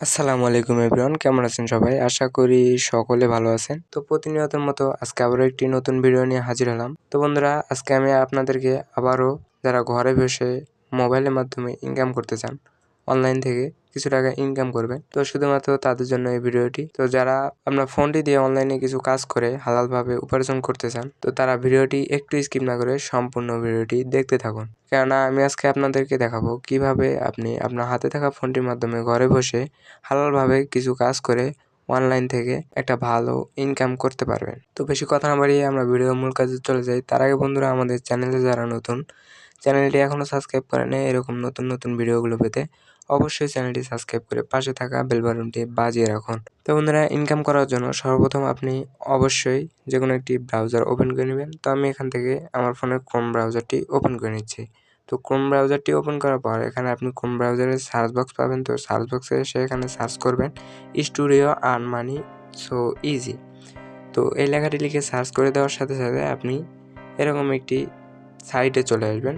আসসালামু আলাইকুম এভরিওয়ান, কেমন আছেন সবাই? আশা করি সকলে ভালো আছেন। তো প্রতিনিয়তের মতো আজকে আবারও একটি নতুন ভিডিও নিয়ে হাজির হলাম। তো বন্ধুরা, আজকে আমি আপনাদেরকে আবারও যারা ঘরে বসে মোবাইলের মাধ্যমে ইনকাম করতে চান, অনলাইন থেকে কিছু টাকা ইনকাম করবেন, তো শুধুমাত্র তাদের জন্য এই ভিডিওটি। তো যারা আপনার ফোনটি দিয়ে অনলাইনে কিছু কাজ করে হালালভাবে উপার্জন করতে চান, তো তারা ভিডিওটি একটু স্কিপ না করে সম্পূর্ণ ভিডিওটি দেখতে থাকুন। কেননা আমি আজকে আপনাদেরকে দেখাবো কিভাবে আপনি আপনার হাতে থাকা ফোনটির মাধ্যমে ঘরে বসে হালালভাবে কিছু কাজ করে অনলাইন থেকে একটা ভালো ইনকাম করতে পারবেন। তো বেশি কথা না বাড়িয়ে আমরা ভিডিওর মূল কাজে চলে যাই। তার আগে বন্ধুরা, আমাদের চ্যানেলে যারা নতুন, চ্যানেলটি এখনও সাবস্ক্রাইব করে নেয় এরকম নতুন নতুন ভিডিওগুলো পেতে অবশ্যই চ্যানেলটি সাবস্ক্রাইব করে পাশে থাকা বেল বাটনটি বাজিয়ে রাখুন। তো বন্ধুরা, ইনকাম করার জন্য সর্বপ্রথম আপনি অবশ্যই যে কোনো একটি ব্রাউজার ওপেন করে নেবেন। তো আমি এখান থেকে আমার ফোনের ক্রোম ব্রাউজারটি ওপেন করে নিচ্ছি। তো ক্রোম ব্রাউজারটি ওপেন করার পর এখানে আপনি ক্রোম ব্রাউজারের সার্চ বক্স পাবেন। তো সার্চ বক্সে এসে এখানে সার্চ করবেন studio earn money so easy. তো এই লেখাটি লিখে সার্চ করে দেওয়ার সাথে সাথে আপনি এরকম একটি সাইটে চলে আসবেন।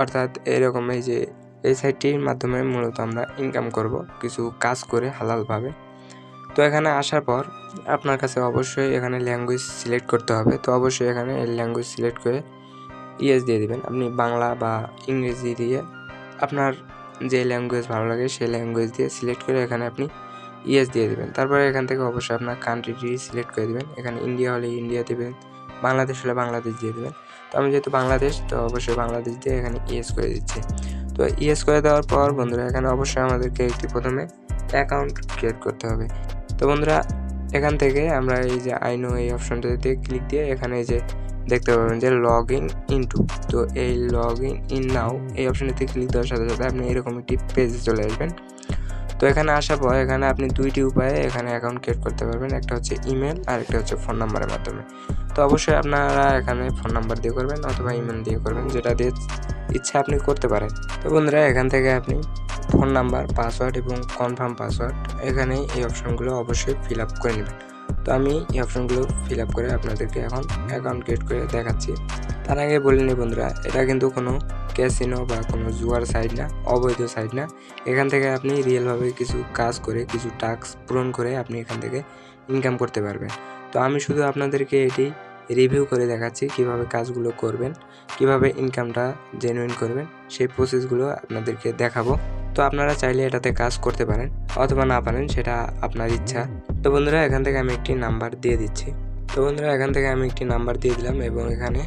অর্থাৎ এরকম এই সাইটটির মাধ্যমে মূলত আমরা ইনকাম করব কিছু কাজ করে হালালভাবে। তো এখানে আসার পর আপনার কাছে অবশ্যই এখানে ল্যাঙ্গুয়েজ সিলেক্ট করতে হবে। তো অবশ্যই এখানে ল্যাঙ্গুয়েজ সিলেক্ট করে ইয়েস দিয়ে দিবেন। আপনি বাংলা বা ইংরেজি দিয়ে আপনার যে ল্যাঙ্গুয়েজ ভালো লাগে সেই ল্যাঙ্গুয়েজ দিয়ে সিলেক্ট করে এখানে আপনি ইয়েস দিয়ে দেবেন। তারপরে এখান থেকে অবশ্যই আপনার কান্ট্রিটি সিলেক্ট করে দেবেন। এখানে ইন্ডিয়া হলে ইন্ডিয়া দেবেন, বাংলাদেশ হলে বাংলাদেশ দিয়ে দেবেন। তো আমি যেহেতু বাংলাদেশ, তো অবশ্যই বাংলাদেশ দিয়ে এখানে ইয়েস করে দিচ্ছি। তো ইয়েস করে দেওয়ার পর বন্ধুরা, এখানে অবশ্যই আমাদেরকে একটি প্রথমে অ্যাকাউন্ট ক্রিয়েট করতে হবে। তো বন্ধুরা, এখান থেকে আমরা এই যে আই নো এই অপশনটাতে ক্লিক দিয়ে এখানে এই যে দেখতে পাবেন যে লগ ইনটু। তো এই লগ ইন নাও এই অপশনটিতে ক্লিক দেওয়ার সাথে সাথে আপনি এরকম একটি পেজে চলে আসবেন। তো এখানে আসার পর এখানে আপনি দুইটি উপায়ে এখানে অ্যাকাউন্ট ক্রিয়েট করতে পারবেন। একটা হচ্ছে ইমেল আর একটা হচ্ছে ফোন নাম্বারের মাধ্যমে। তো অবশ্যই আপনারা এখানে ফোন নাম্বার দিয়ে করবেন অথবা ইমেল দিয়ে করবেন, যেটা দিয়ে ইচ্ছা আপনি করতে পারেন। তো বন্ধুরা, এখান থেকে আপনি ফোন নাম্বার, পাসওয়ার্ড এবং কনফার্ম পাসওয়ার্ড এখানে এই অপশনগুলো অবশ্যই ফিল আপ করে নেবেন। তো আমি এই অপশনগুলো ফিল আপ করে আপনাদেরকে এখন অ্যাকাউন্ট ক্রিয়েট করে দেখাচ্ছি। তার আগে বলে নিই বন্ধুরা, এটা কিন্তু কোনো ক্যাসিনো বা কোনো জুয়ার সাইট না, অবৈধ সাইট না। এখান থেকে আপনি রিয়েলভাবে কিছু কাজ করে কিছু টাস্ক পূরণ করে আপনি এখান থেকে ইনকাম করতে পারবেন। তো আমি শুধু আপনাদেরকে এটি রিভিউ করে দেখাচ্ছি কিভাবে কাজগুলো করবেন, কিভাবে ইনকামটা জেনুইন করবেন, সেই প্রসেসগুলো আপনাদেরকে দেখাবো। তো আপনারা চাইলে এটাতে কাজ করতে পারেন অথবা না পারেন, সেটা আপনার ইচ্ছা। তো বন্ধুরা, এখান থেকে আমি একটি নাম্বার দিয়ে দিচ্ছি। তো বন্ধুরা, এখান থেকে আমি একটি নাম্বার দিয়ে দিলাম এবং এখানে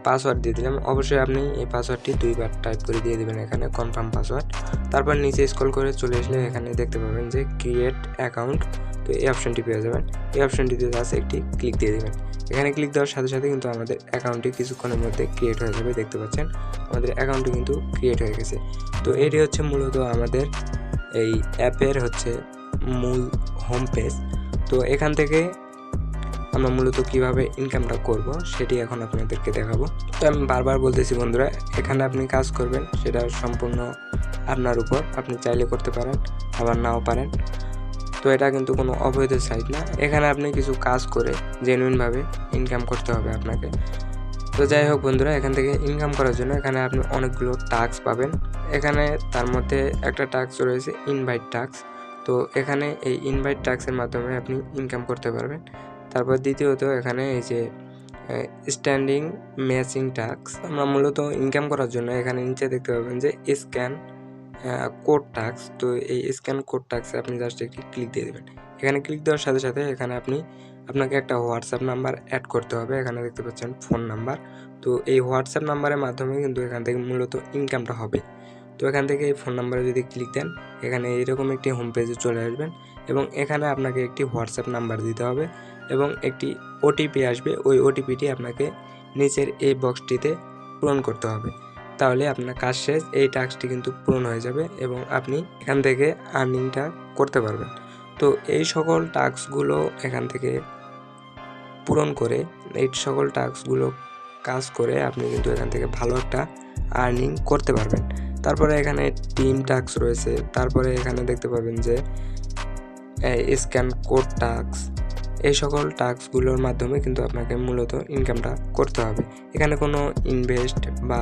পাসওয়ার্ড দিয়ে দিলাম। অবশ্যই আপনি এই পাসওয়ার্ডটি 2 বার টাইপ করে দিয়ে দেবেন এখানে, কনফার্ম পাসওয়ার্ড। তারপর নিচে স্ক্রল করে চলে আসলে এখানে দেখতে পাবেন যে ক্রিয়েট অ্যাকাউন্ট। তো এই অপশনটি পেয়ে যাবেন। এই অপশনটিতে জাস্ট একটি ক্লিক দিয়ে দেবেন। এখানে ক্লিক দেওয়ার সাথে সাথে কিন্তু আমাদের অ্যাকাউন্টটি কিছুক্ষণের মধ্যে ক্রিয়েট হয়ে যাবে। দেখতে পাচ্ছেন আমাদের অ্যাকাউন্টটি কিন্তু ক্রিয়েট হয়ে গেছে। তো এটি হচ্ছে মূলত আমাদের এই অ্যাপের হচ্ছে মূল হোম পেজ। তো এখান থেকে আমরা মূলত কিভাবে ইনকামটা করব সেটি এখন আপনাদেরকে দেখাবো। তো আমি বারবার বলতেছি বন্ধুরা, এখানে আপনি কাজ করবেন সেটা সম্পূর্ণ আপনার উপর। আপনি চাইলে করতে পারেন, আবার নাও পারেন। তো এটা কিন্তু কোনো অবৈধ সাইট না। এখানে আপনি কিছু কাজ করে জেনুইনভাবে ইনকাম করতে হবে আপনাকে। তো যাই হোক বন্ধুরা, এখান থেকে ইনকাম করার জন্য এখানে আপনি অনেকগুলো টাস্ক পাবেন। এখানে তার মধ্যে একটা টাস্ক রয়েছে ইনভাইট টাস্ক। তো এখানে এই ইনভাইট টাস্কের মাধ্যমে আপনি ইনকাম করতে পারবেন। তারপর দ্বিতীয়ত এখানে এই যে স্ট্যান্ডিং ম্যাচিং টাস্ক। আমরা মূলত ইনকাম করার জন্য এখানে নিচে দেখতে পাবেন যে স্ক্যান কোড টাস্ক। তো এই স্ক্যান কোড টাস্কে আপনি জাস্ট একটি ক্লিক দিয়ে দেবেন। এখানে ক্লিক দেওয়ার সাথে সাথে এখানে আপনাকে একটা হোয়াটসঅ্যাপ নাম্বার অ্যাড করতে হবে। এখানে দেখতে পাচ্ছেন ফোন নাম্বার। তো এই হোয়াটসঅ্যাপ নাম্বারের মাধ্যমে কিন্তু এখান থেকে মূলত ইনকামটা হবে। তো এখান থেকে এই ফোন নাম্বারে যদি ক্লিক দেন, এখানে এরকম একটি হোম পেজে চলে আসবেন এবং এখানে আপনাকে একটি হোয়াটসঅ্যাপ নাম্বার দিতে হবে এবং একটি ওটিপি আসবে। ওই ওটিপিটি আপনাকে নিচের এই বক্সটিতে পূরণ করতে হবে। তাহলে আপনার কাজ শেষ। এই টাস্কটি কিন্তু পূরণ হয়ে যাবে এবং আপনি এখান থেকে আর্নিংটা করতে পারবেন। তো এই সকল টাস্কগুলো এখান থেকে পূরণ করে, এই সকল টাস্কগুলো কাজ করে আপনি কিন্তু এখান থেকে ভালো একটা আর্নিং করতে পারবেন। তারপরে এখানে টিম টাস্ক রয়েছে। তারপরে এখানে দেখতে পাবেন যে স্ক্যান কোড টাস্ক। এই সকল টাস্কগুলোর মাধ্যমে কিন্তু আপনাকে মূলত ইনকামটা করতে হবে। এখানে কোনো ইনভেস্ট বা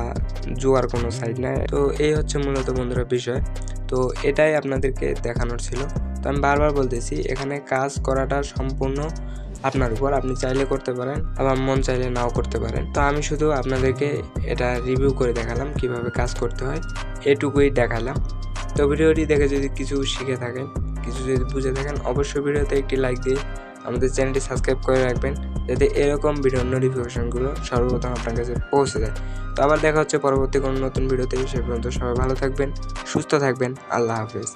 জুয়ার কোনো সাইট নাই। তো এই হচ্ছে মূলত বন্ধুরা বিষয়। তো এটাই আপনাদেরকে দেখানোর ছিল। তো আমি বারবার বলতেছি, এখানে কাজ করাটা সম্পূর্ণ আপনার উপর, আপনি চাইলে করতে পারেন, আবার মন চাইলে নাও করতে পারেন। তো আমি শুধু আপনাদেরকে এটা রিভিউ করে দেখালাম কিভাবে কাজ করতে হয়, এটুকুই দেখালাম। তো ভিডিওটি দেখে যদি কিছু শিখে থাকেন, কিছু যদি বুঝে থাকেন, অবশ্যই ভিডিওতে একটি লাইক দিয়ে আমাদের চ্যানেলটি সাবস্ক্রাইব করে রাখবেন, যাতে এরকম ভিডিওর নোটিফিকেশনগুলো সর্বপ্রথম আপনার কাছে পৌঁছে যায়। তো আবার দেখা হচ্ছে পরবর্তী কোনো নতুন ভিডিওতে। সে পর্যন্ত সবাই ভালো থাকবেন, সুস্থ থাকবেন। আল্লাহ হাফেজ।